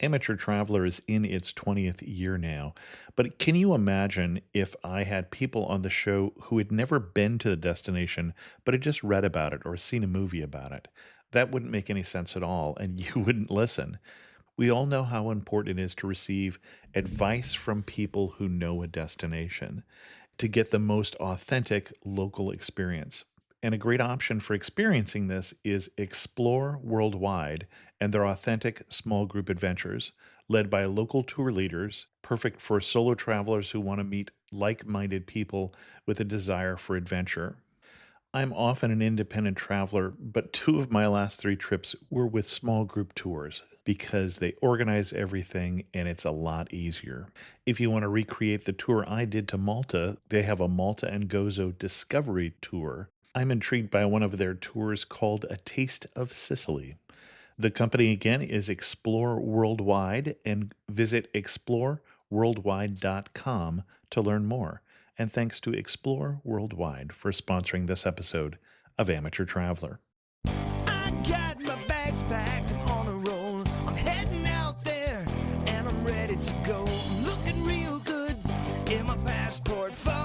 Amateur Traveler is in its 20th year now, but can you imagine if I had people on the show who had never been to the destination, but had just read about it or seen a movie about it? That wouldn't make any sense at all, and you wouldn't listen. We all know how important it is to receive advice from people who know a destination to get the most authentic local experience. And a great option for experiencing this is Explore Worldwide and their authentic small group adventures, led by local tour leaders, perfect for solo travelers who want to meet like minded people with a desire for adventure. I'm often an independent traveler, but two of my last three trips were with small group tours because they organize everything and it's a lot easier. If you want to recreate the tour I did to Malta, they have a Malta and Gozo Discovery Tour. I'm intrigued by one of their tours called A Taste of Sicily. The company again is Explore Worldwide, and visit exploreworldwide.com to learn more. And thanks to Explore Worldwide for sponsoring this episode of Amateur Traveler. I got my bags packed and on a roll. I'm heading out there and I'm ready to go. Looking real good in my passport photo.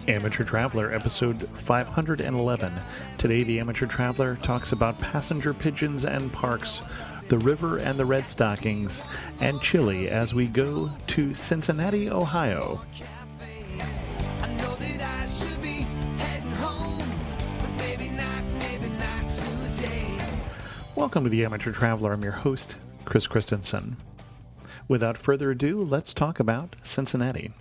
Amateur Traveler, episode 511. Today, the Amateur Traveler talks about passenger pigeons and parks, the river and the red stockings, and Chile as we go to Cincinnati, Ohio. I know that I should be heading home, but maybe not today. Welcome to the Amateur Traveler. I'm your host, Chris Christensen. Without further ado, let's talk about Cincinnati.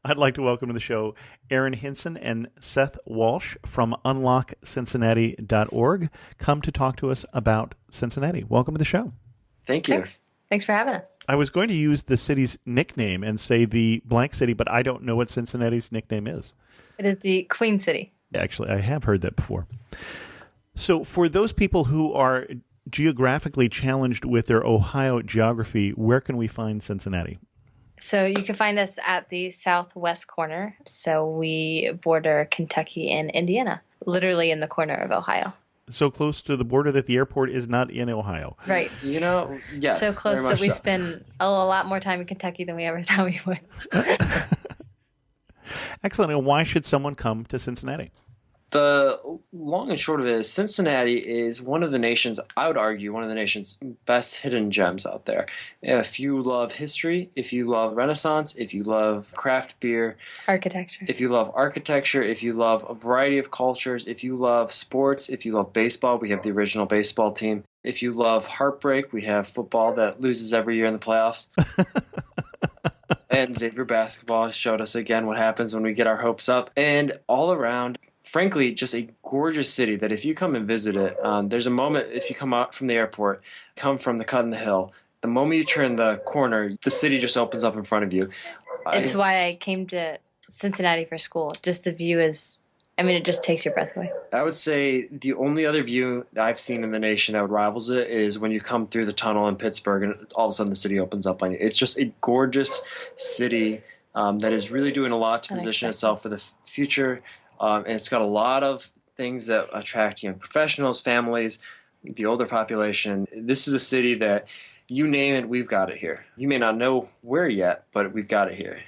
I'd like to welcome to the show Erin Hinsen and Seth Walsh from unlockcincinnati.org, come to talk to us about Cincinnati. Welcome to the show. Thank you. Thanks for having us. I was going to use the city's nickname and say the blank city, but I don't know what Cincinnati's nickname is. It is the Queen City. Actually, I have heard that before. So for those people who are geographically challenged with their Ohio geography, where can we find Cincinnati? So you can find us at the southwest corner. So we border Kentucky and Indiana, literally in the corner of Ohio. So close to the border that the airport is not in Ohio. Right. You know, yes. So close very that we much so. spend a lot more time in Kentucky than we ever thought we would. Excellent. And why should someone come to Cincinnati? The long and short of it is Cincinnati is one of the nation's, I would argue, one of the nation's best hidden gems out there. If you love history, if you love Renaissance, if you love craft beer, Architecture. if you love architecture, if you love a variety of cultures, if you love sports, if you love baseball, we have the original baseball team. If you love heartbreak, we have football that loses every year in the playoffs. And Xavier basketball showed us again what happens when we get our hopes up. And all around, frankly, just a gorgeous city that if you come and visit it, there's a moment if you come out from the airport, come from the cut in the hill, the moment you turn the corner, the city just opens up in front of you. It's why I came to Cincinnati for school. Just the view is, it just takes your breath away. I would say the only other view that I've seen in the nation that rivals it is when you come through the tunnel in Pittsburgh and all of a sudden the city opens up on you. It's just a gorgeous city that is really doing a lot to position itself for the future. And it's got a lot of things that attract young professionals, families, the older population. This is a city that you name it, we've got it here. You may not know where yet, but we've got it here.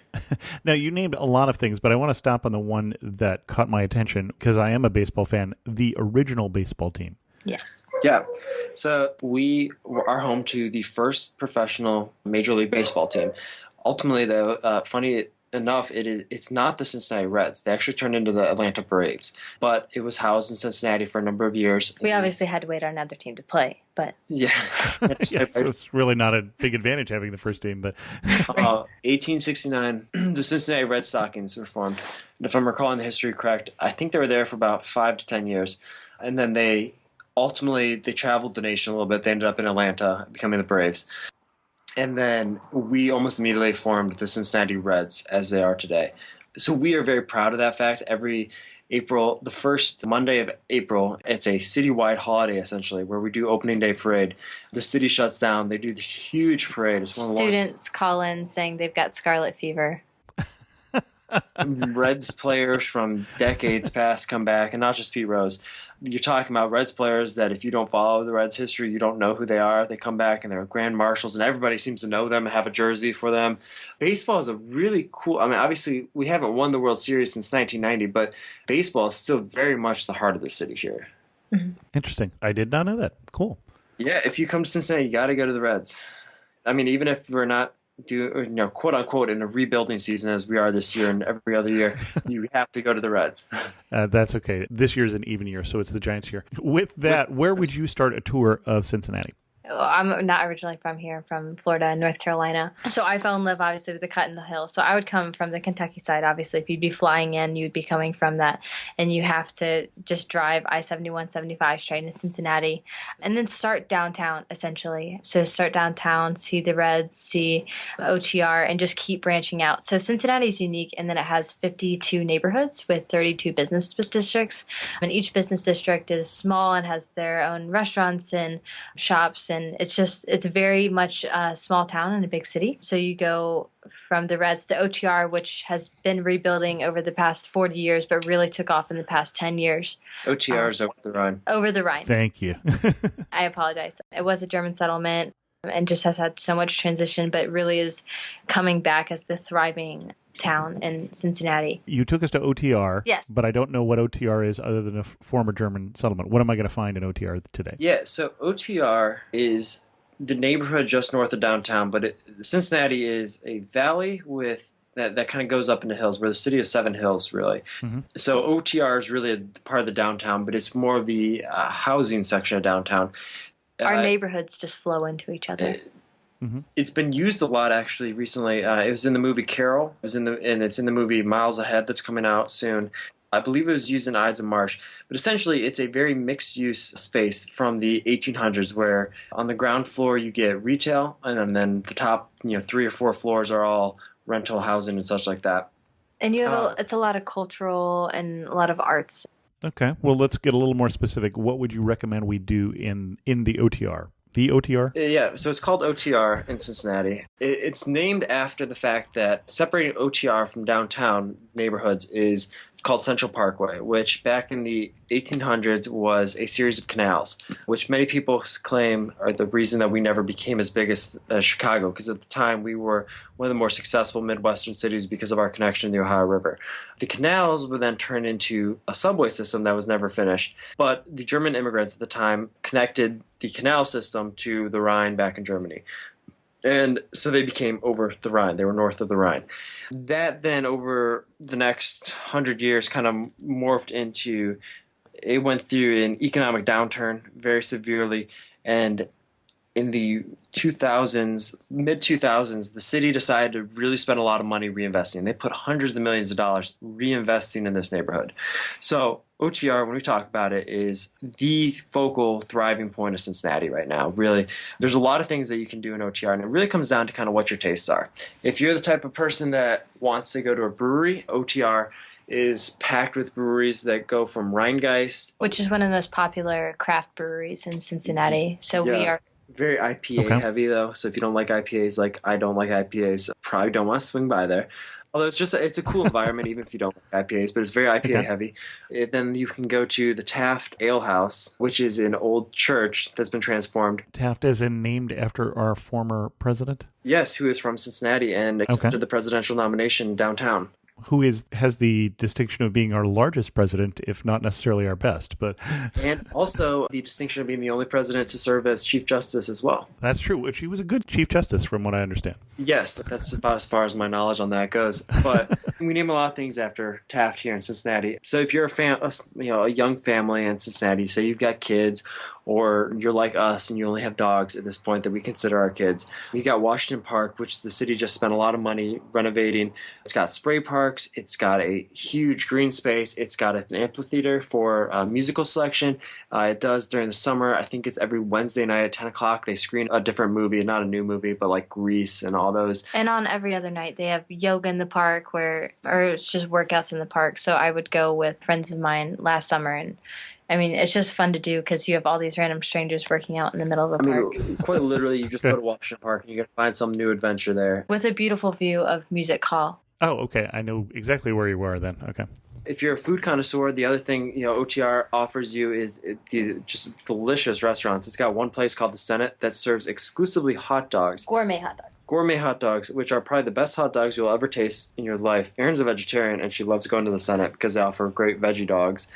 Now, you named a lot of things, but I want to stop on the one that caught my attention because I am a baseball fan, the original baseball team. Yes. Yeah. So we are home to the first professional Major League Baseball team. Ultimately, though, funny enough, it's not the Cincinnati Reds. They actually turned into the Atlanta Braves, but it was housed in Cincinnati for a number of years. We obviously had to wait on another team to play, but Yeah. Yeah, so it's really not a big advantage having the first team, but 1869, the Cincinnati Red Stockings were formed. And if I'm recalling the history correct, I think they were there for about 5 to 10 years. And then they traveled the nation a little bit. They ended up in Atlanta, becoming the Braves. And then we almost immediately formed the Cincinnati Reds as they are today. So we are very proud of that fact. Every April, the first Monday of April, it's a citywide holiday essentially where we do opening day parade. The city shuts down. They do the huge parade. It's one of the students call in saying they've got scarlet fever. Reds players from decades past come back, and not just Pete Rose. You're talking about Reds players that if you don't follow the Reds history, you don't know who they are. They come back and they're grand marshals, and everybody seems to know them and have a jersey for them. Baseball is a really cool. I mean, obviously, we haven't won the World Series since 1990, but baseball is still very much the heart of the city here. Interesting. I did not know that. Cool. Yeah, if you come to Cincinnati, you got to go to the Reds. I mean, even if we're not quote unquote, in a rebuilding season as we are this year and every other year, you have to go to the Reds. That's okay. This year's an even year, so it's the Giants' year. With that, where would you start a tour of Cincinnati? I'm not originally from here, from Florida and North Carolina. So I fell in love, obviously, with the cut and the hill. So I would come from the Kentucky side, obviously. If you'd be flying in, you'd be coming from that. And you have to just drive I-71, 75 straight into Cincinnati. And then start downtown, essentially. So start downtown, see the Reds, see OTR, and just keep branching out. So Cincinnati is unique in that it has 52 neighborhoods with 32 business districts. And each business district is small and has their own restaurants and shops, and it's very much a small town in a big city. So you go from the Reds to OTR, which has been rebuilding over the past 40 years, but really took off in the past 10 years. OTR is over the Rhine. Over the Rhine. Thank you. I apologize. It was a German settlement and just has had so much transition, but really is coming back as the thriving town in Cincinnati. You took us to OTR, yes, but I don't know what OTR is other than a former German settlement. What am I going to find in OTR today? Yeah, so OTR is the neighborhood just north of downtown, but Cincinnati is a valley with that kind of goes up in the hills. We're the city of 7 hills, really. Mm-hmm. So OTR is really a part of the downtown, but it's more of the housing section of downtown. Our neighborhoods just flow into each other. Mm-hmm. It's been used a lot actually recently. It was in the movie Carol. And it's in the movie Miles Ahead that's coming out soon. I believe it was used in Ides of March. But essentially, it's a very mixed-use space from the 1800s, where on the ground floor you get retail, and then the top 3 or 4 floors are all rental housing and such like that. And you have it's a lot of cultural and a lot of arts. Okay, well, let's get a little more specific. What would you recommend we do in the OTR? The OTR? Yeah, so it's called OTR in Cincinnati. It's named after the fact that separating OTR from downtown neighborhoods is called Central Parkway, which back in the 1800s was a series of canals, which many people claim are the reason that we never became as big as Chicago, because at the time we were one of the more successful Midwestern cities because of our connection to the Ohio River. The canals would then turn into a subway system that was never finished, but the German immigrants at the time connected the canal system to the Rhine back in Germany. And so they became over the Rhine. They were north of the Rhine. That then over the next 100 years kind of morphed into, it went through an economic downturn very severely. And in the 2000s, mid-2000s, the city decided to really spend a lot of money reinvesting. They put hundreds of millions of dollars reinvesting in this neighborhood. So OTR, when we talk about it, is the focal, thriving point of Cincinnati right now. Really, there's a lot of things that you can do in OTR, and it really comes down to kind of what your tastes are. If you're the type of person that wants to go to a brewery, OTR is packed with breweries that go from Rheingeist, which is one of the most popular craft breweries in Cincinnati. So we are very IPA heavy, though. So if you don't like IPAs, like I don't like IPAs, probably don't want to swing by there. Although it's a cool environment, even if you don't like IPAs, but it's very IPA heavy. Then you can go to the Taft Ale House, which is an old church that's been transformed. Taft as in named after our former president? Yes, who is from Cincinnati and accepted the presidential nomination downtown. Who has the distinction of being our largest president, if not necessarily our best. And also the distinction of being the only president to serve as Chief Justice as well. That's true. She was a good Chief Justice, from what I understand. Yes, that's about as far as my knowledge on that goes. But we name a lot of things after Taft here in Cincinnati. So if you're a young family in Cincinnati, say you've got kids, or you're like us and you only have dogs at this point that we consider our kids. You got Washington Park, which the city just spent a lot of money renovating. It's got spray parks. It's got a huge green space. It's got an amphitheater for musical selection. It does during the summer. I think it's every Wednesday night at 10 o'clock. They screen a different movie, not a new movie, but like Grease and all those. And on every other night, they have yoga in the park or it's just workouts in the park. So I would go with friends of mine last summer, and I mean, it's just fun to do because you have all these random strangers working out in the middle of a park. Quite literally, you just go to Washington Park and you can find some new adventure there. With a beautiful view of Music Hall. Oh, okay. I know exactly where you are then. Okay. If you're a food connoisseur, the other thing OTR offers you is the just delicious restaurants. It's got one place called the Senate that serves exclusively hot dogs, Gourmet hot dogs. gourmet hot dogs, which are probably the best hot dogs you'll ever taste in your life. Erin's a vegetarian, and she loves going to the Senate because they offer great veggie dogs.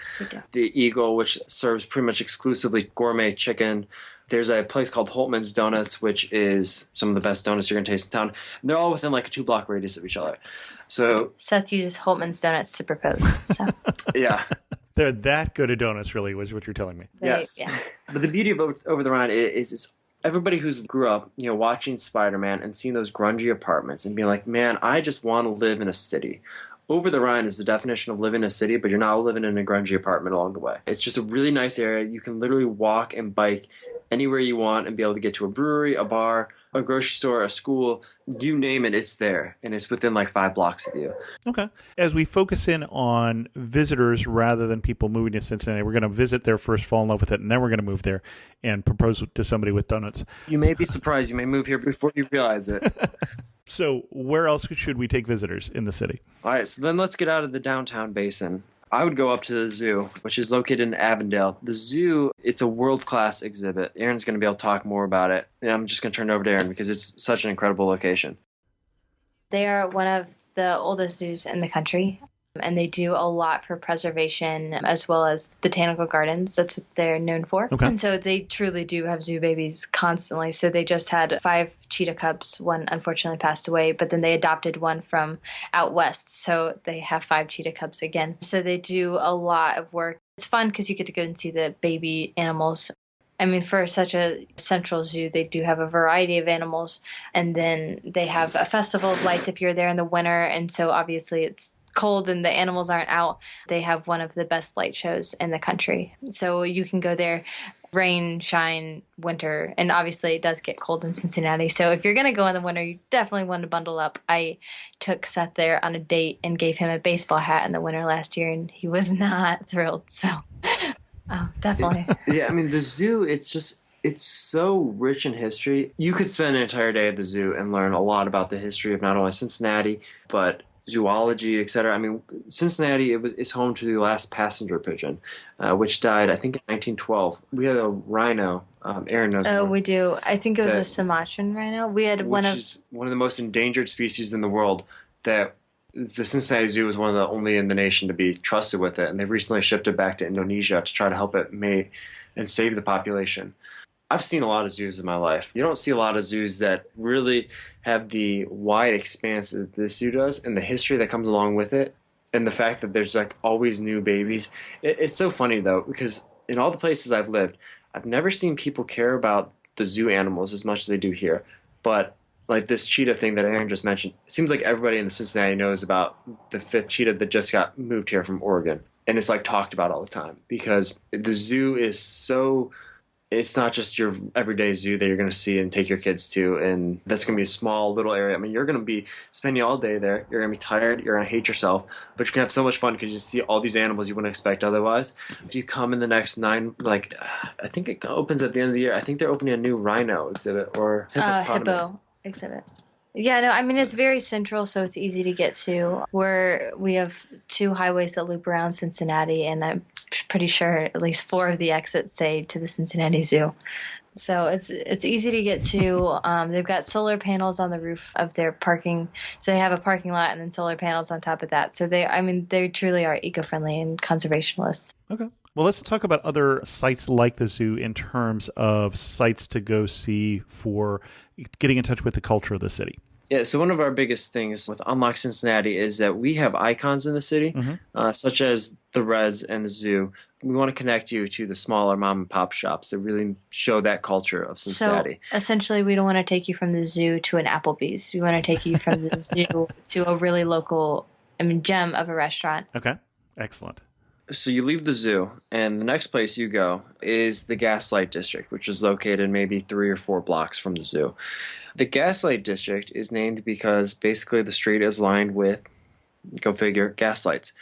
The Eagle, which serves pretty much exclusively gourmet chicken. There's a place called Holtman's Donuts, which is some of the best donuts you're going to taste in town. And they're all within like a 2-block radius of each other. So Seth uses Holtman's Donuts to propose. So. yeah. They're that good at donuts, really, was what you're telling me. Yes. Yeah. But the beauty of Over the Rhine is everybody who's grew up, watching Spider-Man and seeing those grungy apartments and being like, man, I just want to live in a city. Over the Rhine is the definition of living in a city, but you're not living in a grungy apartment along the way. It's just a really nice area. You can literally walk and bike anywhere you want and be able to get to a brewery, a bar, a grocery store, a school, you name it, it's there. And it's within like 5 blocks of you. Okay. As we focus in on visitors rather than people moving to Cincinnati, we're going to visit there first, fall in love with it, and then we're going to move there and propose to somebody with donuts. You may be surprised. You may move here before you realize it. So where else should we take visitors in the city? All right, so then let's get out of the downtown basin. I would go up to the zoo, which is located in Avondale. The zoo, it's a world-class exhibit. Erin's going to be able to talk more about it. And I'm just going to turn it over to Erin because it's such an incredible location. They are one of the oldest zoos in the country, and they do a lot for preservation as well as botanical gardens. That's what they're known for. Okay. And so they truly do have zoo babies constantly. So they just had 5 cheetah cubs. One unfortunately passed away, but then they adopted one from out west. So they have 5 cheetah cubs again. So they do a lot of work. It's fun because you get to go and see the baby animals. I mean, for such a central zoo, they do have a variety of animals. And then they have a festival of lights if you're there in the winter. And so obviously it's cold and the animals aren't out. They have one of the best light shows in the country. So you can go there, rain, shine, winter, and obviously it does get cold in Cincinnati. So if you're going to go in the winter, you definitely want to bundle up. I took Seth there on a date and gave him a baseball hat in the winter last year, and he was not thrilled. So definitely. Yeah, I mean, the zoo, it's so rich in history. You could spend an entire day at the zoo and learn a lot about the history of not only Cincinnati, but zoology, etc. I mean, Cincinnati is home to the last passenger pigeon, which died, I think, in 1912. We had a rhino. Erin knows. Oh, more, we do. I think it was a Sumatran rhino. We had which is one of the most endangered species in the world. That the Cincinnati Zoo is one of the only in the nation to be trusted with it, and they've recently shipped it back to Indonesia to try to help it mate and save the population. I've seen a lot of zoos in my life. You don't see a lot of zoos that really have the wide expanse that this zoo does and the history that comes along with it and the fact that there's like always new babies. It's so funny though, because in all the places I've lived, I've never seen people care about the zoo animals as much as they do here. But like this cheetah thing that Erin just mentioned, it seems like everybody in the Cincinnati knows about the 5th cheetah that just got moved here from Oregon. And it's like talked about all the time because the zoo is so... It's not just your everyday zoo that you're going to see and take your kids to, and that's going to be a small little area. I mean, you're going to be spending all day there. You're going to be tired. You're going to hate yourself, but you're going to have so much fun because you see all these animals you wouldn't expect otherwise. If you come in the next 9, I think it opens at the end of the year. I think they're opening a new rhino exhibit or hippo exhibit. Yeah, no, I mean, it's very central, so it's easy to get to. We have 2 highways that loop around Cincinnati, and I'm pretty sure at least 4 of the exits say to the Cincinnati Zoo. So it's easy to get to. They've got solar panels on the roof of their parking. So they have a parking lot and then solar panels on top of that. So they truly are eco-friendly and conservationists. Okay. Well, let's talk about other sites like the zoo in terms of sites to go see for getting in touch with the culture of the city. Yeah, so one of our biggest things with Unlock Cincinnati is that we have icons in the city, such as the Reds and the zoo. We want to connect you to the smaller mom and pop shops that really show that culture of Cincinnati. So essentially, we don't want to take you from the zoo to an Applebee's. We want to take you from the zoo to a really local, gem of a restaurant. Okay, excellent. So you leave the zoo, and the next place you go is the Gaslight District, which is located maybe 3 or 4 blocks from the zoo. The Gaslight District is named because basically the street is lined with, go figure, gaslights.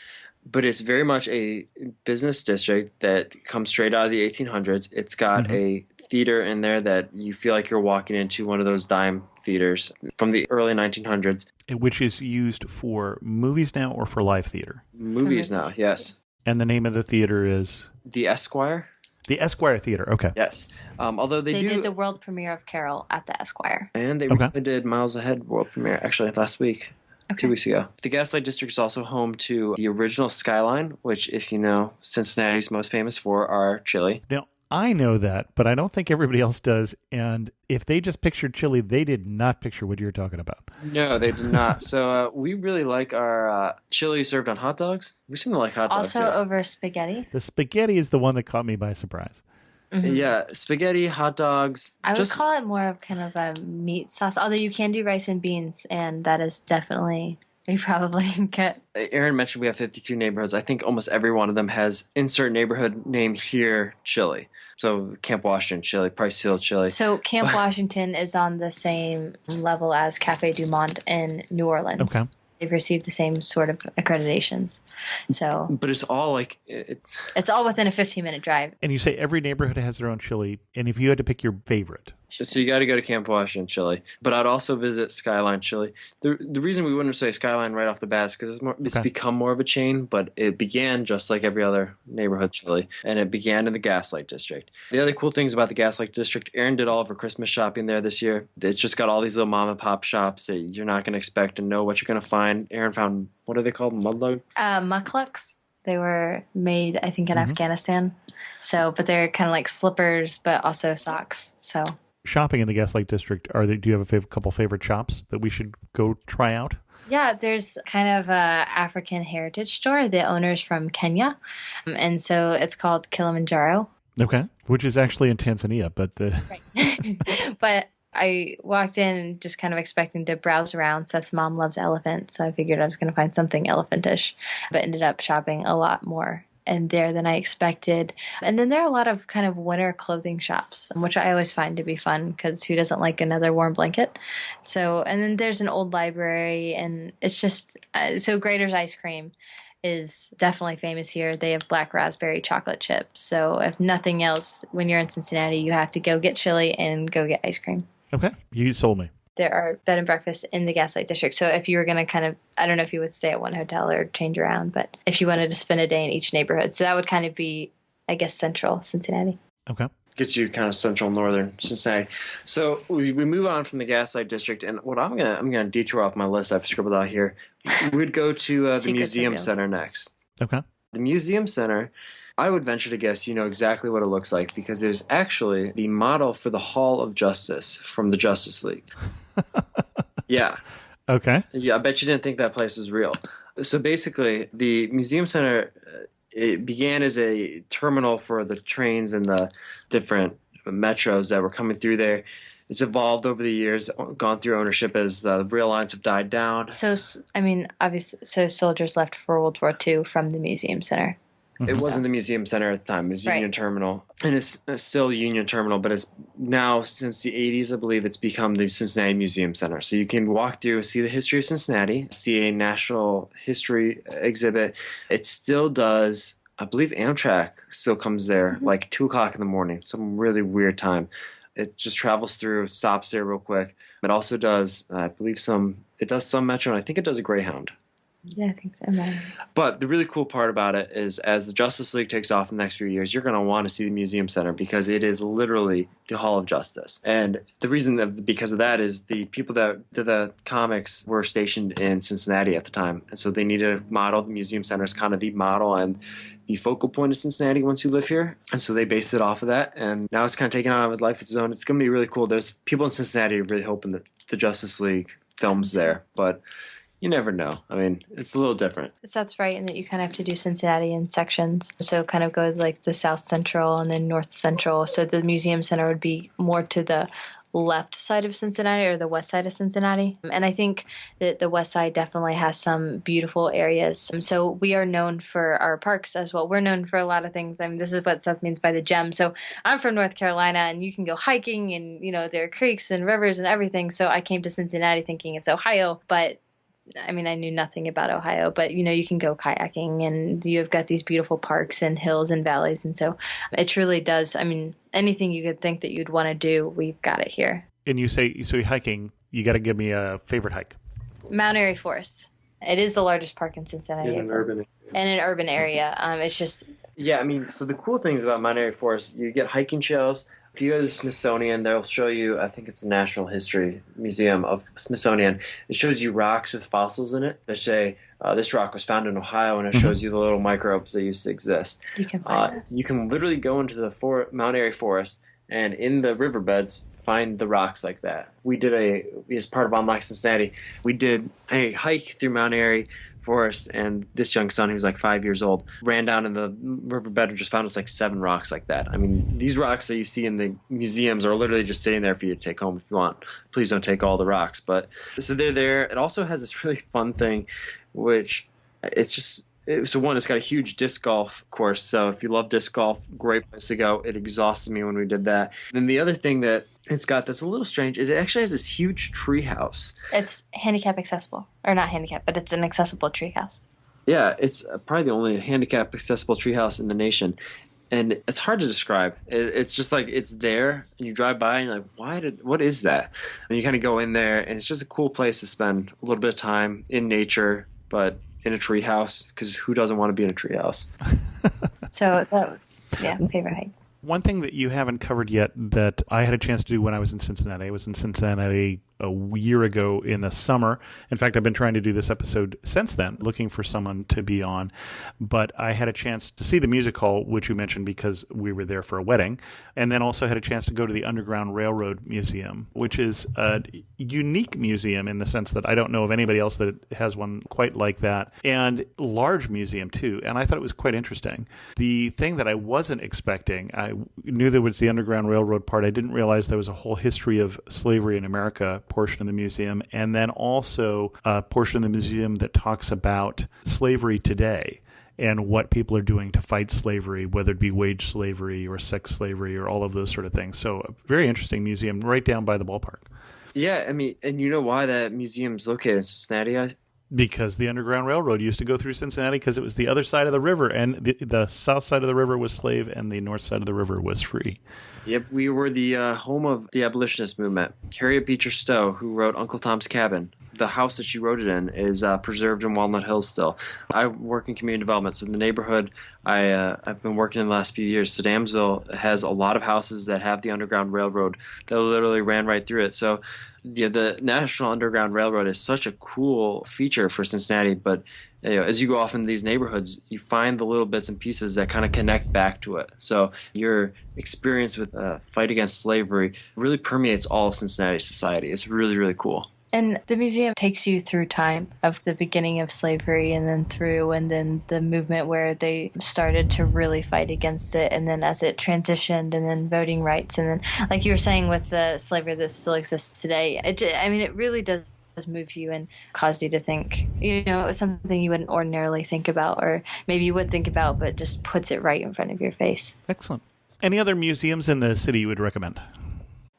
But it's very much a business district that comes straight out of the 1800s. It's got a theater in there that you feel like you're walking into one of those dime theaters from the early 1900s. Which is used for movies now or for live theater? Movies now, yes. And the name of the theater is? The Esquire. The Esquire Theater, okay. Yes. Although they did the world premiere of Carol at the Esquire. And they recently did Miles Ahead world premiere, actually last week. Okay. 2 weeks ago. The Gaslight District is also home to the original Skyline, which, if you know, Cincinnati's most famous for are chili. Now, I know that, but I don't think everybody else does. And if they just pictured chili, they did not picture what you're talking about. No, they did not. So we really like our chili served on hot dogs. We seem to like hot dogs. Also over spaghetti. The spaghetti is the one that caught me by surprise. Mm-hmm. Yeah, spaghetti, hot dogs. I would call it more of kind of a meat sauce, although you can do rice and beans, and that is definitely... We probably get. Erin mentioned we have 52 neighborhoods. I think almost every one of them has insert neighborhood name here chili. So Camp Washington chili, Price Hill chili. So Camp Washington is on the same level as Cafe Du Monde in New Orleans. Okay. They've received the same sort of accreditations. So, but it's all like it's all within a 15-minute drive. And you say every neighborhood has their own chili, and if you had to pick your favorite, so you got to go to Camp Washington chili. But I'd also visit Skyline chili. The reason we wouldn't say Skyline right off the bat is because it's become more of a chain, but it began just like every other neighborhood chili, and it began in the Gaslight District. The other cool things about the Gaslight District, Erin did all of her Christmas shopping there this year. It's just got all these little mom and pop shops that you're not going to expect and know what you're going to find. Erin found, what are they called? Mudlugs? Mucklucks. They were made, I think, in Afghanistan. So, but they're kind of like slippers, but also socks. So. Shopping in the Gaslight District, do you have a couple favorite shops that we should go try out? Yeah, there's kind of a African heritage store. The owner's from Kenya, and so it's called Kilimanjaro. Okay, which is actually in Tanzania, but right. But I walked in just kind of expecting to browse around. Seth's mom loves elephants, so I figured I was going to find something elephantish, but ended up shopping a lot more in there than I expected. And then there are a lot of kind of winter clothing shops, which I always find to be fun because who doesn't like another warm blanket? So, and then there's an old library, and it's just, so Grater's Ice Cream is definitely famous here. They have black raspberry chocolate chips. So if nothing else, when you're in Cincinnati, you have to go get chili and go get ice cream. Okay, you sold me. There are bed and breakfasts in the Gaslight District. So if you were going to kind of, I don't know if you would stay at one hotel or change around, but if you wanted to spend a day in each neighborhood. So that would kind of be, I guess, central Cincinnati. Okay. Gets you kind of central northern Cincinnati. So we move on from the Gaslight District, and what I'm gonna detour off my list I've scribbled out here. We'd go to the Museum Center next. Okay. The Museum Center, I would venture to guess you know exactly what it looks like because it is actually the model for the Hall of Justice from the Justice League. Yeah. Okay. Yeah, I bet you didn't think that place was real. So basically, the Museum Center it began as a terminal for the trains and the different metros that were coming through there. It's evolved over the years, gone through ownership as the rail lines have died down. So, I mean, obviously, so soldiers left for World War II from the Museum Center. It wasn't the Museum Center at the time. It was Union Terminal. And it's still Union Terminal, but it's now, since the 80s, I believe, it's become the Cincinnati Museum Center. So you can walk through, see the history of Cincinnati, see a national history exhibit. It still does, I believe Amtrak still comes there like 2 o'clock in the morning, some really weird time. It just travels through, stops there real quick. It also does, I believe, it does some Metro, and I think it does a Greyhound. Yeah, I think so. But the really cool part about it is as the Justice League takes off in the next few years, you're going to want to see the Museum Center because it is literally the Hall of Justice. And the reason because of that is the people that did the comics were stationed in Cincinnati at the time. And so they needed a model. The Museum Center is kind of the model and the focal point of Cincinnati once you live here. And so they based it off of that. And now it's kind of taken on its life of its own. It's going to be really cool. There's people in Cincinnati really hoping that the Justice League films there. But you never know. I mean, it's a little different. That's right, in that you kind of have to do Cincinnati in sections. So kind of go like the South Central and then North Central. So the Museum Center would be more to the left side of Cincinnati or the west side of Cincinnati. And I think that the west side definitely has some beautiful areas. So we are known for our parks as well. We're known for a lot of things. I mean, this is what Seth means by the gem. So I'm from North Carolina, and you can go hiking, and, you know, there are creeks and rivers and everything. So I came to Cincinnati thinking it's Ohio, but I mean, I knew nothing about Ohio, but you can go kayaking and you've got these beautiful parks and hills and valleys. And so it truly does. I mean, anything you could think that you'd want to do, we've got it here. And you say, so you're hiking, you got to give me a favorite hike. Mount Airy Forest. It is the largest park in Cincinnati. In an urban area. And an urban area. It's just... Yeah, I mean, so the cool things about Mount Airy Forest, you get hiking trails. If you go to the Smithsonian, they'll show you, I think it's the Natural History Museum of Smithsonian. It shows you rocks with fossils in it. They say this rock was found in Ohio, and it shows you the little microbes that used to exist. You can find You can literally go into the Mount Airy Forest, and in the riverbeds, find the rocks like that. We did as part of Unlock Cincinnati, we did a hike through Mount Airy Forest, and this young son, who was like 5 years old, ran down in the riverbed and just found us like 7 rocks like that. I mean, these rocks that you see in the museums are literally just sitting there for you to take home if you want. Please don't take all the rocks. But so they're there. It also has this really fun thing, which so one, it's got a huge disc golf course. So if you love disc golf, great place to go. It exhausted me when we did that. Then the other thing that it's got that's a little strange, it actually has this huge tree house. It's handicap accessible. Or not handicap, but it's an accessible tree house. Yeah, it's probably the only handicap accessible tree house in the nation. And it's hard to describe. It's just like it's there, and you drive by, and you're like, what is that? And you kind of go in there, and it's just a cool place to spend a little bit of time in nature, but in a tree house, because who doesn't want to be in a tree house? So, favorite hike. One thing that you haven't covered yet that I had a chance to do when I was in Cincinnati, I was in Cincinnati a year ago in the summer. In fact, I've been trying to do this episode since then, looking for someone to be on. But I had a chance to see the music hall, which you mentioned because we were there for a wedding, and then also had a chance to go to the Underground Railroad Museum, which is a unique museum in the sense that I don't know of anybody else that has one quite like that, and large museum too. And I thought it was quite interesting. The thing that I wasn't expecting, I knew there was the Underground Railroad part. I didn't realize there was a whole history of slavery in America portion of the museum, and then also a portion of the museum that talks about slavery today and what people are doing to fight slavery, whether it be wage slavery or sex slavery or all of those sort of things. So a very interesting museum right down by the ballpark. Yeah, I mean, and you know why that museum's located in Cincinnati? Because the Underground Railroad used to go through Cincinnati because it was the other side of the river, and the south side of the river was slave and the north side of the river was free. Yep, we were the home of the abolitionist movement. Harriet Beecher Stowe, who wrote Uncle Tom's Cabin, the house that she wrote it in is preserved in Walnut Hills still. I work in community development, so the neighborhood I've been working in the last few years, Sedamsville has a lot of houses that have the Underground Railroad that literally ran right through it. So the National Underground Railroad is such a cool feature for Cincinnati, but as you go off into these neighborhoods, you find the little bits and pieces that kind of connect back to it. So your experience with fight against slavery really permeates all of Cincinnati society. It's really, really cool. And the museum takes you through time of the beginning of slavery and then the movement where they started to really fight against it, and then as it transitioned, and then voting rights, and then like you were saying with the slavery that still exists today. It really does move you and cause you to think, it was something you wouldn't ordinarily think about, or maybe you would think about, but just puts it right in front of your face. Excellent. Any other museums in the city you would recommend?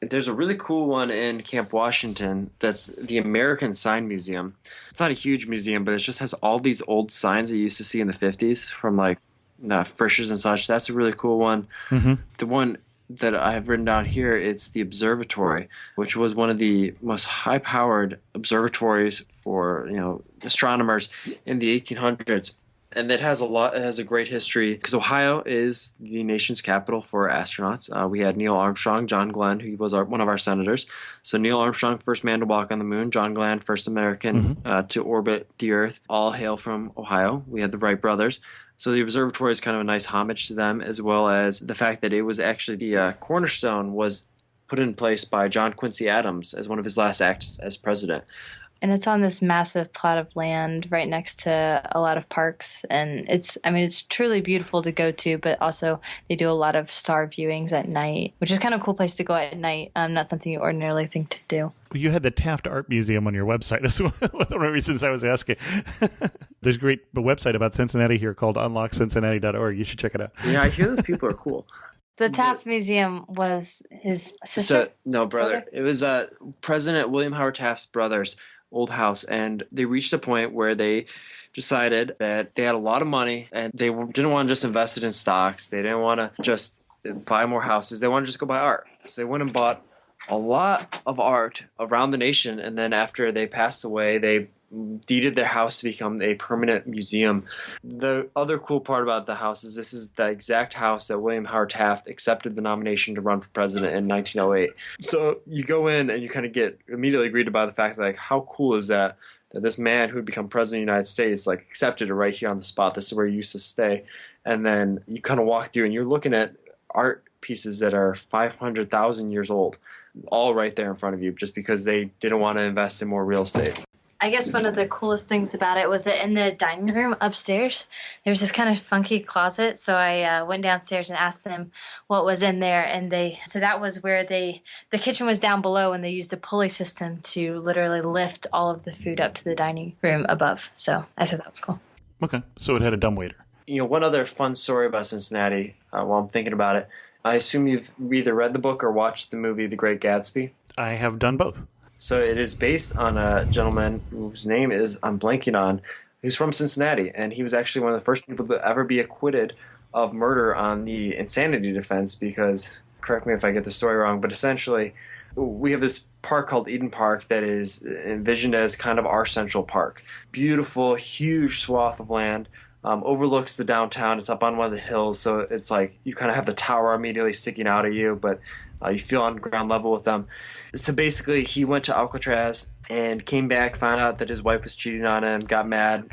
There's a really cool one in Camp Washington that's the American Sign Museum. It's not a huge museum, but it just has all these old signs that you used to see in the 50s from like Frisch's and such. That's a really cool one. Mm-hmm. The one that I have written down here, it's the observatory, which was one of the most high-powered observatories for astronomers in the 1800s. And it has a great history because Ohio is the nation's capital for astronauts. We had Neil Armstrong, John Glenn, who was one of our senators. So Neil Armstrong, first man to walk on the moon. John Glenn, first American to orbit the Earth. All hail from Ohio. We had the Wright brothers. So the observatory is kind of a nice homage to them, as well as the fact that it was actually the cornerstone was put in place by John Quincy Adams as one of his last acts as president. And it's on this massive plot of land right next to a lot of parks. And it's truly beautiful to go to, but also they do a lot of star viewings at night, which is kind of a cool place to go at night. Not something you ordinarily think to do. You had the Taft Art Museum on your website as well. One of the reasons I was asking. There's a great website about Cincinnati here called unlockcincinnati.org. You should check it out. Yeah, I hear those people are cool. The Taft Museum was his sister? No, brother. Okay. It was President William Howard Taft's brothers old house, and they reached a point where they decided that they had a lot of money and they didn't want to just invest it in stocks. They didn't want to just buy more houses. They wanted to just go buy art. So they went and bought a lot of art around the nation, and then after they passed away, they deeded their house to become a permanent museum. The other cool part about the house is this is the exact house that William Howard Taft accepted the nomination to run for president in 1908. So you go in and you kind of get immediately greeted by the fact that, like, how cool is that this man who had become president of the United States, like, accepted it right here on the spot. This is where he used to stay. And then you kind of walk through and you're looking at art pieces that are 500,000 years old, all right there in front of you, just because they didn't want to invest in more real estate. I guess one of the coolest things about it was that in the dining room upstairs, there was this kind of funky closet. So I went downstairs and asked them what was in there. And so that was where the kitchen was down below, and they used a pulley system to literally lift all of the food up to the dining room above. So I thought that was cool. Okay, so it had a dumbwaiter. One other fun story about Cincinnati, while I'm thinking about it, I assume you've either read the book or watched the movie The Great Gatsby. I have done both. So it is based on a gentleman whose name I'm blanking on, who's from Cincinnati, and he was actually one of the first people to ever be acquitted of murder on the insanity defense because, correct me if I get the story wrong, but essentially we have this park called Eden Park that is envisioned as kind of our Central Park. Beautiful, huge swath of land, overlooks the downtown. It's up on one of the hills, so it's like you kind of have the tower immediately sticking out at you, but you feel on ground level with them. So basically, he went to Alcatraz and came back, found out that his wife was cheating on him, got mad.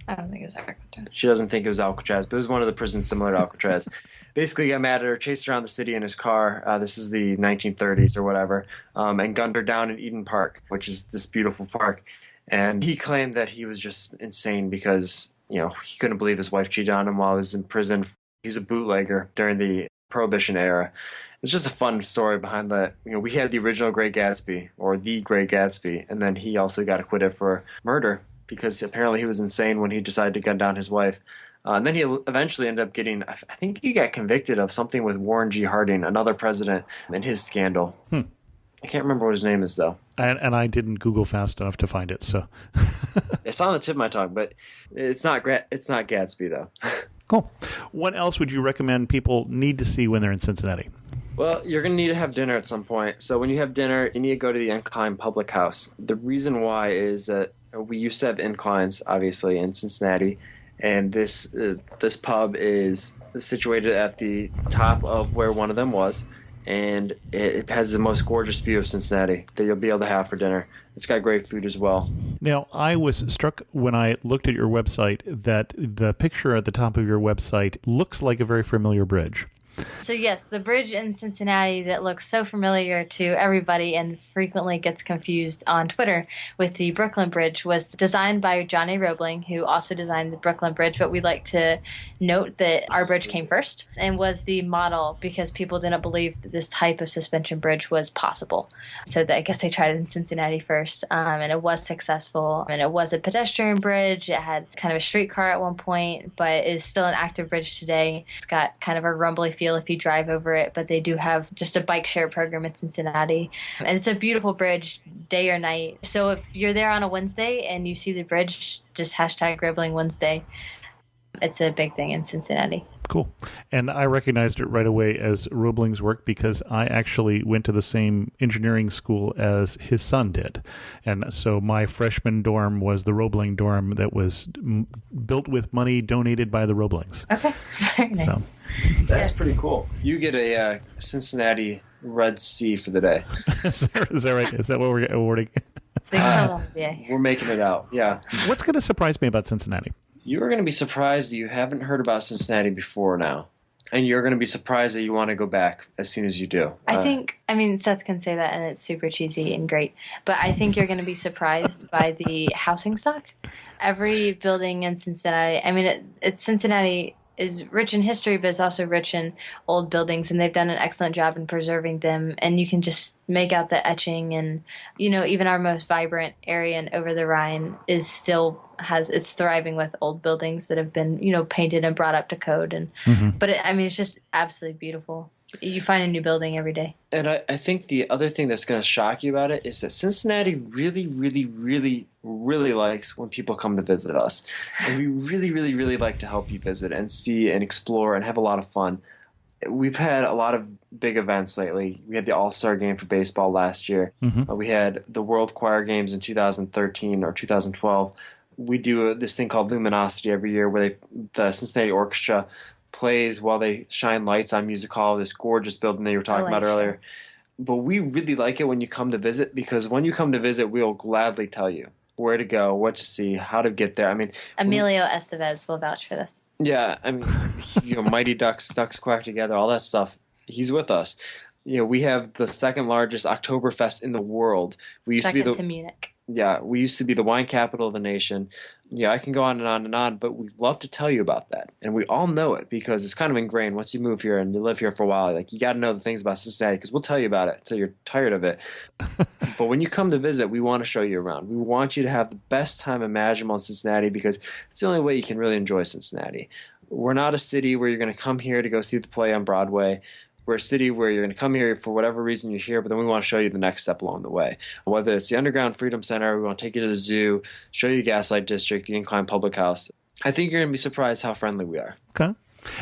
I don't think it was Alcatraz. She doesn't think it was Alcatraz, but it was one of the prisons similar to Alcatraz. Basically got mad at her, chased her around the city in his car. This is the 1930s or whatever, and gunned her down in Eden Park, which is this beautiful park. And he claimed that he was just insane because, he couldn't believe his wife cheated on him while he was in prison. He was a bootlegger during the Prohibition era. It's just a fun story behind that. We had the original Great Gatsby, or The Great Gatsby, and then he also got acquitted for murder because apparently he was insane when he decided to gun down his wife. And then he eventually ended up getting, I think he got convicted of something with Warren G. Harding, another president, in his scandal. I can't remember what his name is, though. And I didn't Google fast enough to find it, so. It's on the tip of my tongue, but it's not Gatsby, though. Cool. What else would you recommend people need to see when they're in Cincinnati? Well, you're going to need to have dinner at some point. So when you have dinner, you need to go to the Incline Public House. The reason why is that we used to have Inclines, obviously, in Cincinnati, and this pub is situated at the top of where one of them was, and it has the most gorgeous view of Cincinnati that you'll be able to have for dinner. It's got great food as well. Now, I was struck when I looked at your website that the picture at the top of your website looks like a very familiar bridge. So yes, the bridge in Cincinnati that looks so familiar to everybody and frequently gets confused on Twitter with the Brooklyn Bridge was designed by John A. Roebling, who also designed the Brooklyn Bridge, but we'd like to note that our bridge came first and was the model because people didn't believe that this type of suspension bridge was possible. So I guess they tried it in Cincinnati first, and it was successful. And it was a pedestrian bridge. It had kind of a streetcar at one point, but is still an active bridge today. It's got kind of a rumbly feel if you drive over it, but they do have just a bike share program in Cincinnati. And it's a beautiful bridge day or night. So if you're there on a Wednesday and you see the bridge, just hashtag Roebling Wednesday. It's a big thing in Cincinnati. Cool. And I recognized it right away as Roebling's work because I actually went to the same engineering school as his son did. And so my freshman dorm was the Roebling dorm that was built with money donated by the Roeblings. Okay. Very nice. So. That's pretty cool. You get a Cincinnati Red C for the day. Is that right? Is that what we're awarding? We're making it out, yeah. What's going to surprise me about Cincinnati? You are going to be surprised that you haven't heard about Cincinnati before now. And you're going to be surprised that you want to go back as soon as you do. I mean, Seth can say that and it's super cheesy and great, but I think you're going to be surprised by the housing stock. Every building in Cincinnati, it's Cincinnati is rich in history, but it's also rich in old buildings, and they've done an excellent job in preserving them. And you can just make out the etching, and even our most vibrant area in over the Rhine it's thriving with old buildings that have been painted and brought up to code. And but it's just absolutely beautiful. You find a new building every day. And I think the other thing that's going to shock you about it is that Cincinnati really, really, really, really likes when people come to visit us. And we really, really, really like to help you visit and see and explore and have a lot of fun. We've had a lot of big events lately. We had the All-Star Game for baseball last year. We had the World Choir Games in 2013 or 2012. We do this thing called Luminosity every year where the Cincinnati Orchestra plays while they shine lights on Music Hall, this gorgeous building that you were talking about earlier. But we really like it when you come to visit, because when you come to visit, we'll gladly tell you where to go, what to see, how to get there. I mean, Emilio Estevez will vouch for this. Yeah, I mean, Mighty Ducks Quack Together, all that stuff. He's with us. We have the second largest Oktoberfest in the world. We used Second to be to Munich. Yeah, we used to be the wine capital of the nation. Yeah, I can go on and on and on, but we love to tell you about that. And we all know it because it's kind of ingrained. Once you move here and you live here for a while, like, you got to know the things about Cincinnati because we'll tell you about it until you're tired of it. But when you come to visit, we want to show you around. We want you to have the best time imaginable in Cincinnati because it's the only way you can really enjoy Cincinnati. We're not a city where you're going to come here to go see the play on Broadway. We're a city where you're going to come here for whatever reason you're here, but then we want to show you the next step along the way. Whether it's the Underground Freedom Center, we want to take you to the zoo, show you the Gaslight District, the Incline Public House. I think you're going to be surprised how friendly we are. Okay.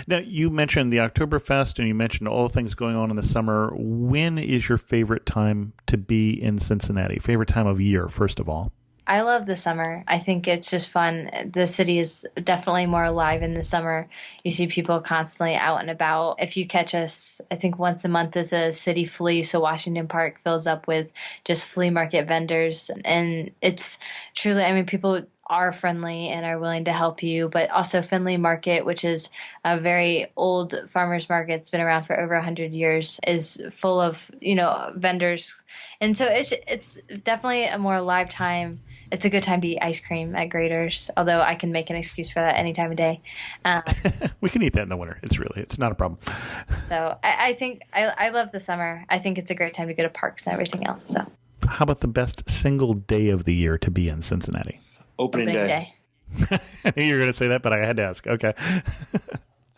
Now, you mentioned the Oktoberfest and you mentioned all the things going on in the summer. When is your favorite time to be in Cincinnati? Favorite time of year, first of all? I love the summer. I think it's just fun. The city is definitely more alive in the summer. You see people constantly out and about. If you catch us, I think once a month is a city flea, so Washington Park fills up with just flea market vendors. And it's truly, I mean, people are friendly and are willing to help you, but also Findlay Market, which is a very old farmers market, it's been around for over 100 years, is full of, vendors. And so it's definitely a more live time. It's a good time to eat ice cream at Grader's, although I can make an excuse for that any time of day. We can eat that in the winter. It's not a problem. So I think I love the summer. I think it's a great time to go to parks and everything else. So, how about the best single day of the year to be in Cincinnati? Opening day. I knew you were going to say that, but I had to ask. Okay.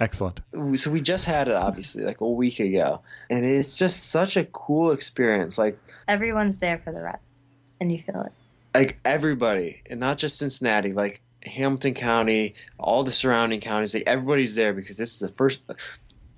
Excellent. So we just had it, obviously, like a week ago. And it's just such a cool experience. Like, everyone's there for the Reds, and you feel it. Like, everybody, and not just Cincinnati, like Hamilton County, all the surrounding counties, like, everybody's there because this is the first.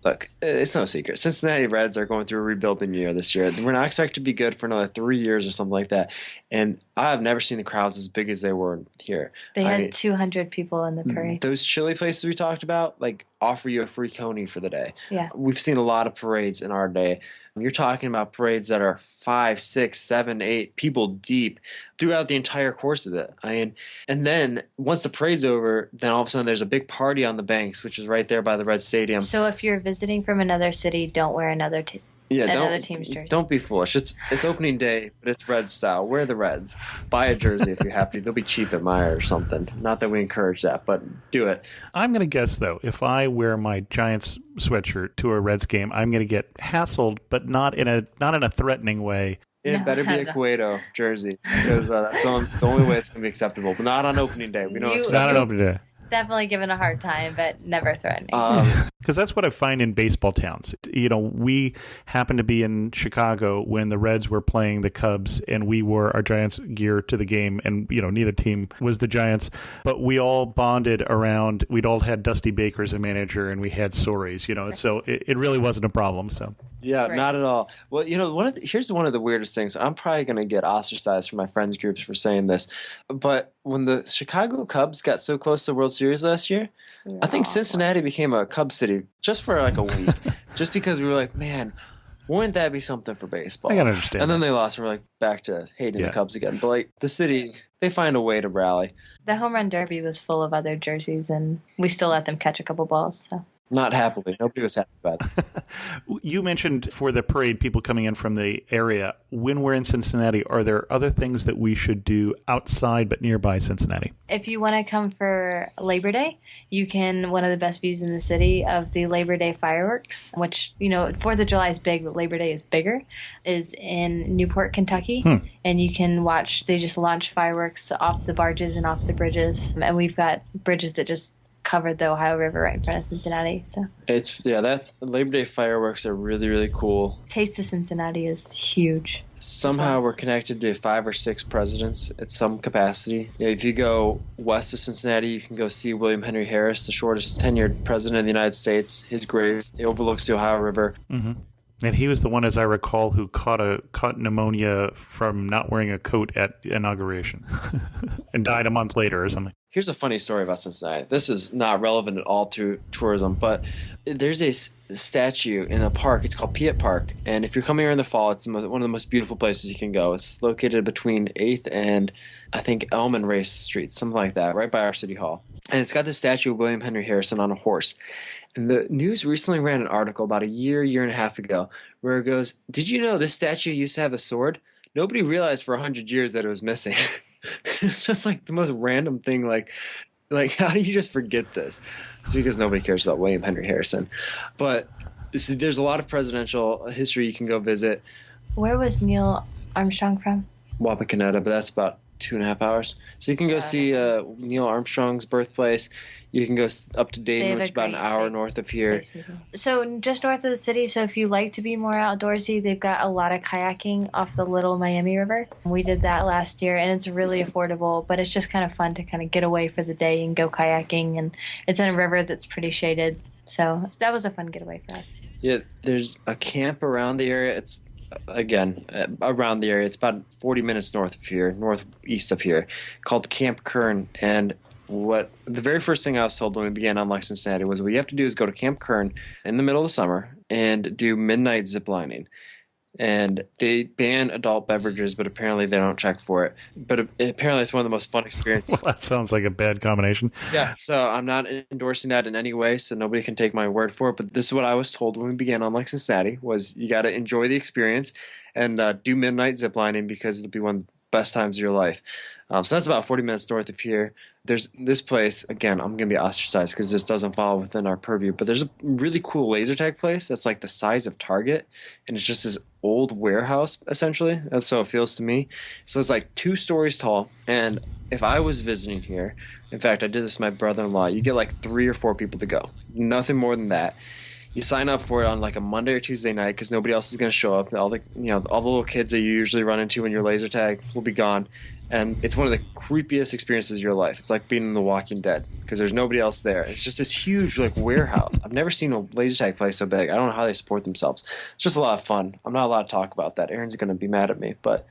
Look, it's no secret. Cincinnati Reds are going through a rebuilding year this year. We're not expected to be good for another 3 years or something like that. And I have never seen the crowds as big as they were here. They had 200 people in the parade. Those chili places we talked about, like, offer you a free coney for the day. Yeah. We've seen a lot of parades in our day. You're talking about parades that are 5, 6, 7, 8 people deep throughout the entire course of it. And then once the parade's over, then all of a sudden there's a big party on the banks, which is right there by the Red Stadium. So if you're visiting from another city, don't wear another team's jersey. Don't be foolish. It's opening day, but it's Red style. Wear the Reds. Buy a jersey if you have to. They'll be cheap at Meijer or something. Not that we encourage that, but do it. I'm going to guess, though, if I wear my Giants sweatshirt to a Reds game, I'm going to get hassled, but not in a threatening way. It better be a Cueto jersey because that's the only way it's going to be acceptable. But not on opening day. We don't accept not on opening day. Definitely given a hard time, but never threatening. Because that's what I find in baseball towns. We happened to be in Chicago when the Reds were playing the Cubs, and we wore our Giants gear to the game, and neither team was the Giants, but we all bonded around. We'd all had Dusty Baker as a manager, and we had stories. So it really wasn't a problem. So. Yeah, right. Not at all. Well, here's one of the weirdest things. I'm probably going to get ostracized from my friends groups for saying this, but when the Chicago Cubs got so close to the World Series last year, I think Cincinnati became a Cub city just for like a week, just because we were like, man, wouldn't that be something for baseball? I can understand. And then they lost, and we're like back to hating the Cubs again. But like the city, they find a way to rally. The home run derby was full of other jerseys, and we still let them catch a couple balls. So. Not happily. Nobody was happy about it. You mentioned for the parade, people coming in from the area. When we're in Cincinnati, are there other things that we should do outside but nearby Cincinnati? If you want to come for Labor Day, you can, one of the best views in the city of the Labor Day fireworks, which, 4th of July is big, but Labor Day is bigger, is in Newport, Kentucky. And you can watch, they just launch fireworks off the barges and off the bridges. And we've got bridges that just covered the Ohio River right in front of Cincinnati. So That's Labor Day fireworks are really, really cool. Taste of Cincinnati is huge. Somehow we're connected to 5 or 6 presidents at some capacity. If you go west of Cincinnati, you can go see William Henry Harris, the shortest tenured president of the United States. His grave overlooks the Ohio River. Mm-hmm. And he was the one, as I recall, who caught pneumonia from not wearing a coat at inauguration and died a month later or something. Here's a funny story about Cincinnati. This is not relevant at all to tourism, but there's a statue in a park. It's called Piatt Park. And if you're coming here in the fall, it's one of the most beautiful places you can go. It's located between 8th and, I think, Elm and Race Street, something like that, right by our city hall. And it's got the statue of William Henry Harrison on a horse. And the news recently ran an article about a year and a half ago where it goes, did you know this statue used to have a sword? Nobody realized for 100 years that it was missing. It's just like the most random thing. Like how do you just forget this? It's because nobody cares about William Henry Harrison. But there's a lot of presidential history you can go visit. Where was Neil Armstrong from? Wapakoneta, but that's about 2.5 hours. So you can go see Neil Armstrong's birthplace. You can go up to Dayton, which is about an hour north of here. So just north of the city, so if you like to be more outdoorsy, they've got a lot of kayaking off the Little Miami River. We did that last year, and it's really affordable, but it's just kind of fun to kind of get away for the day and go kayaking. And it's in a river that's pretty shaded. So that was a fun getaway for us. Yeah, there's a camp around the area. It's around the area. It's about 40 minutes northeast of here, called Camp Kern. And the very first thing I was told when we began Unlike Cincinnati was what you have to do is go to Camp Kern in the middle of the summer and do midnight ziplining. And they ban adult beverages, but apparently they don't check for it. But apparently it's one of the most fun experiences. Well, that sounds like a bad combination. Yeah, so I'm not endorsing that in any way, so nobody can take my word for it. But this is what I was told when we began Unlike Cincinnati, was you got to enjoy the experience and do midnight ziplining because it'll be one of the best times of your life. So that's about 40 minutes north of here. There's this place, again, I'm going to be ostracized because this doesn't fall within our purview, but there's a really cool laser tag place that's like the size of Target, and it's just this old warehouse, essentially. That's how it feels to me. So it's like 2 stories tall, and if I was visiting here, in fact, I did this with my brother-in-law, you get like 3 or 4 people to go. Nothing more than that. You sign up for it on like a Monday or Tuesday night because nobody else is going to show up. All the little kids that you usually run into when you're laser tag will be gone. And it's one of the creepiest experiences of your life. It's like being in The Walking Dead because there's nobody else there. It's just this huge like warehouse. I've never seen a laser tag place so big. I don't know how they support themselves. It's just a lot of fun. I'm not allowed to talk about that. Erin's going to be mad at me, but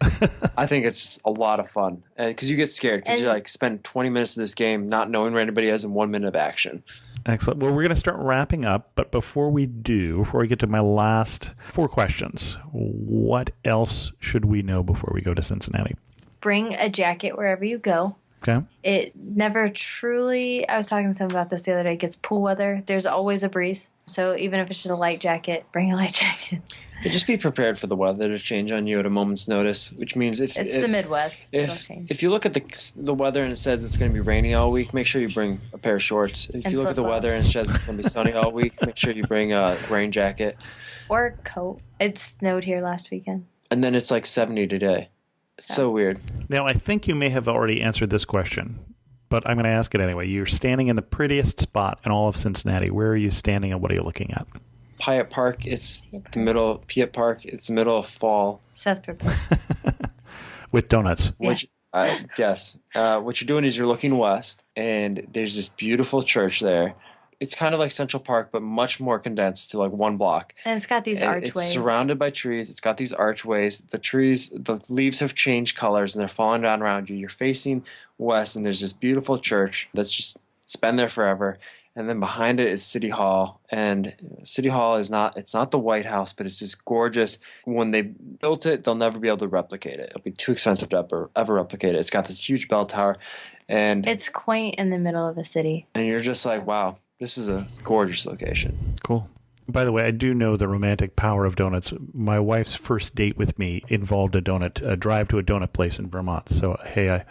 I think it's just a lot of fun. And because you get scared because you like spend 20 minutes of this game not knowing where anybody is in 1 minute of action. Excellent. Well, we're going to start wrapping up, but before we get to my last 4 questions, what else should we know before we go to Cincinnati? Bring a jacket wherever you go. Okay. It never truly, I was talking to someone about this the other day, it gets pool weather. There's always a breeze. So even if it's just a light jacket, bring a light jacket. Just be prepared for the weather to change on you at a moment's notice, which means it's the Midwest. It'll change. If you look at the weather and it says it's going to be rainy all week, make sure you bring a pair of shorts. If you look at the weather and it says it's going to be sunny all week, make sure you bring a rain jacket. Or a coat. It snowed here last weekend. And then it's like 70 today. It's so weird. Now, I think you may have already answered this question, but I'm going to ask it anyway. You're standing in the prettiest spot in all of Cincinnati. Where are you standing and what are you looking at? Piatt Park. It's the middle. Piatt Park. It's the middle of fall. Seth prepared. With donuts. Yes. Yes. What you're doing is you're looking west, and there's this beautiful church there. It's kind of like Central Park, but much more condensed to like one block. And it's got these archways. It's surrounded by trees. It's got these archways. The leaves have changed colors, and they're falling down around you. You're facing west, and there's this beautiful church it's been there forever. And then behind it is City Hall. And City Hall it's not the White House, but it's just gorgeous. When they built it, they'll never be able to replicate it. It'll be too expensive to ever replicate it. It's got this huge bell tower. And it's quaint in the middle of a city. And you're just like, wow. This is a gorgeous location. Cool. By the way, I do know the romantic power of donuts. My wife's first date with me involved a drive to a donut place in Vermont. So, hey,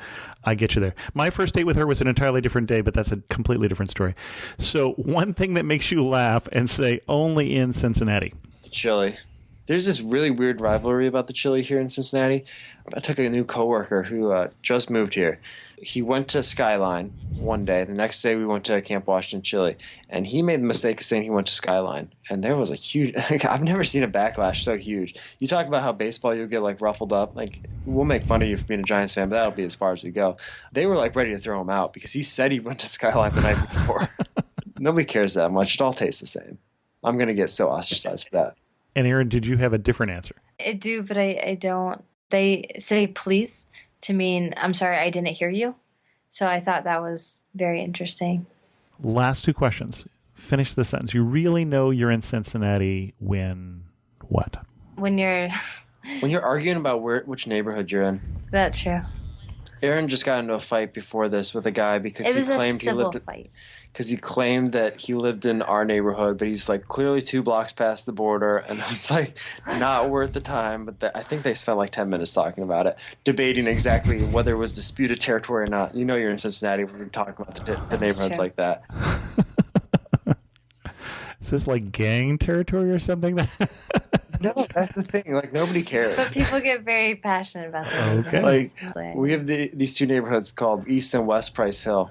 I get you there. My first date with her was an entirely different day, but that's a completely different story. So one thing that makes you laugh and say only in Cincinnati. Chili. There's this really weird rivalry about the chili here in Cincinnati. I took a new coworker who just moved here. He went to Skyline one day. The next day we went to Camp Washington Chili. And he made the mistake of saying he went to Skyline. And there was a huge – I've never seen a backlash so huge. You talk about how baseball you'll get, like, ruffled up. Like, we'll make fun of you for being a Giants fan, but that'll be as far as we go. They were, like, ready to throw him out because he said he went to Skyline the night before. Nobody cares that much. It all tastes the same. I'm going to get so ostracized for that. And Erin, did you have a different answer? I do, but I don't. They say please to mean, I'm sorry, I didn't hear you. So I thought that was very interesting. Last two questions. Finish the sentence. You really know you're in Cincinnati when what? When you're... When you're arguing about which neighborhood you're in. That's true. Erin just got into a fight before this with a guy because it was a civil fight. Because he claimed that he lived in our neighborhood, but he's like clearly 2 blocks past the border, and it's like not worth the time. But I think they spent like 10 minutes talking about it, debating exactly whether it was disputed territory or not. You know, you're in Cincinnati when you're talking about the neighborhoods true. like that. Is this like gang territory or something? No, that's the thing. Like nobody cares. But people get very passionate about that. Okay. Like we have these 2 neighborhoods called East and West Price Hill.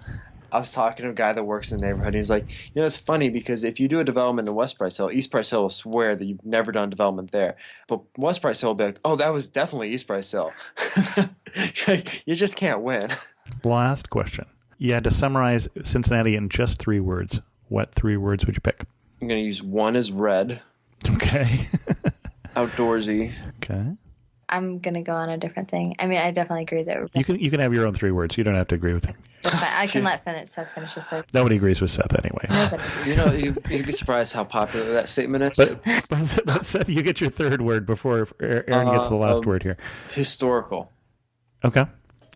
I was talking to a guy that works in the neighborhood. He's like, you know, it's funny because if you do a development in West Price Hill, East Price Hill will swear that you've never done development there. But West Price Hill will be like, oh, that was definitely East Price Hill. You just can't win. Last question. You had to summarize Cincinnati in just 3 words. What 3 words would you pick? I'm going to use one as red. Okay. Outdoorsy. Okay. I'm going to go on a different thing. I mean, I definitely agree that You can have your own 3 words. You don't have to agree with them. that's fine. I can let Seth finish his third. Nobody agrees with Seth anyway. Nobody. You know, you'd be surprised how popular that statement is. But Seth, you get your 3rd word before Erin gets the last word here. Historical. Okay.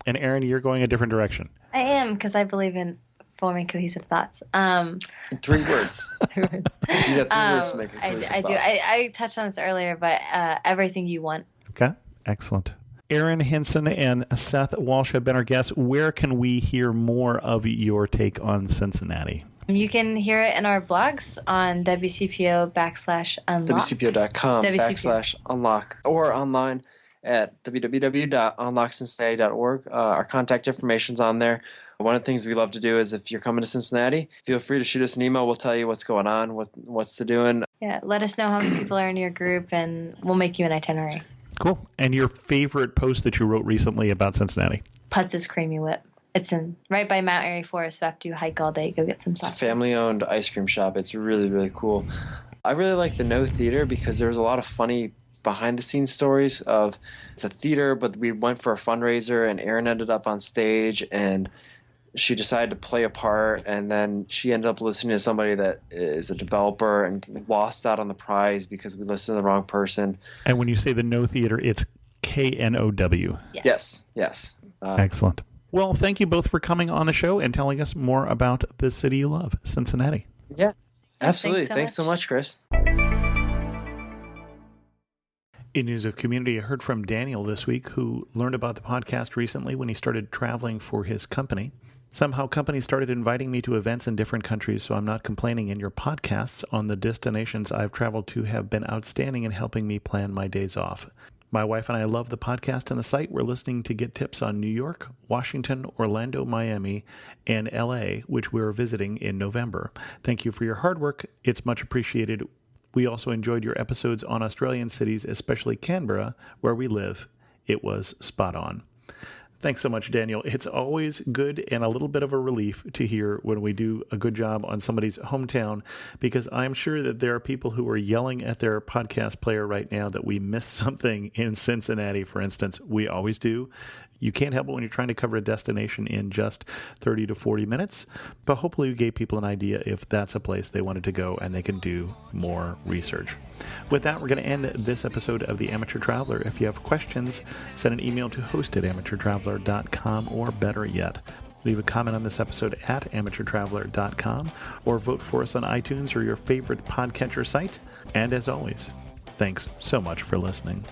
And Erin, you're going a different direction. I am, because I believe in forming cohesive thoughts. In 3 words. 3 words. You got 3 words to make a cohesive I do. thought. I touched on this earlier, but everything you want. Okay. Excellent. Erin Hinsen and Seth Walsh have been our guests. Where can we hear more of your take on Cincinnati? You can hear it in our blogs on WCPO/unlock. WCPO.com WCPO. /unlock or online at www.unlockcincinnati.org. Our contact information's on there. One of the things we love to do is if you're coming to Cincinnati, feel free to shoot us an email. We'll tell you what's going on, what's to doing. Yeah, let us know how many people are in your group, and we'll make you an itinerary. Cool. And your favorite post that you wrote recently about Cincinnati? Putz's Creamy Whip. It's right by Mount Airy Forest, so after you hike all day, go get some It's a soft. family-owned ice cream shop. It's really, really cool. I really like the No Theater because there was a lot of funny behind-the-scenes stories of it's a theater, but we went for a fundraiser, and Erin ended up on stage, and she decided to play a part, and then she ended up listening to somebody that is a developer and lost out on the prize because we listened to the wrong person. And when you say the No Theater, it's KNOW. Yes. Excellent. Well, thank you both for coming on the show and telling us more about the city you love, Cincinnati. Yeah, absolutely. Thanks so much, Chris. In news of community, I heard from Daniel this week, who learned about the podcast recently when he started traveling for his company. Somehow companies started inviting me to events in different countries, so I'm not complaining, and your podcasts on the destinations I've traveled to have been outstanding in helping me plan my days off. My wife and I love the podcast and the site. We're listening to get tips on New York, Washington, Orlando, Miami, and LA, which we're visiting in November. Thank you for your hard work. It's much appreciated. We also enjoyed your episodes on Australian cities, especially Canberra, where we live. It was spot on. Thanks so much, Daniel. It's always good and a little bit of a relief to hear when we do a good job on somebody's hometown, because I'm sure that there are people who are yelling at their podcast player right now that we missed something in Cincinnati, for instance. We always do. You can't help it when you're trying to cover a destination in just 30 to 40 minutes, but hopefully you gave people an idea if that's a place they wanted to go and they can do more research. With that, we're going to end this episode of The Amateur Traveler. If you have questions, send an email to host@amateurtraveler.com, or better yet, leave a comment on this episode at amateurtraveler.com, or vote for us on iTunes or your favorite podcatcher site. And as always, thanks so much for listening.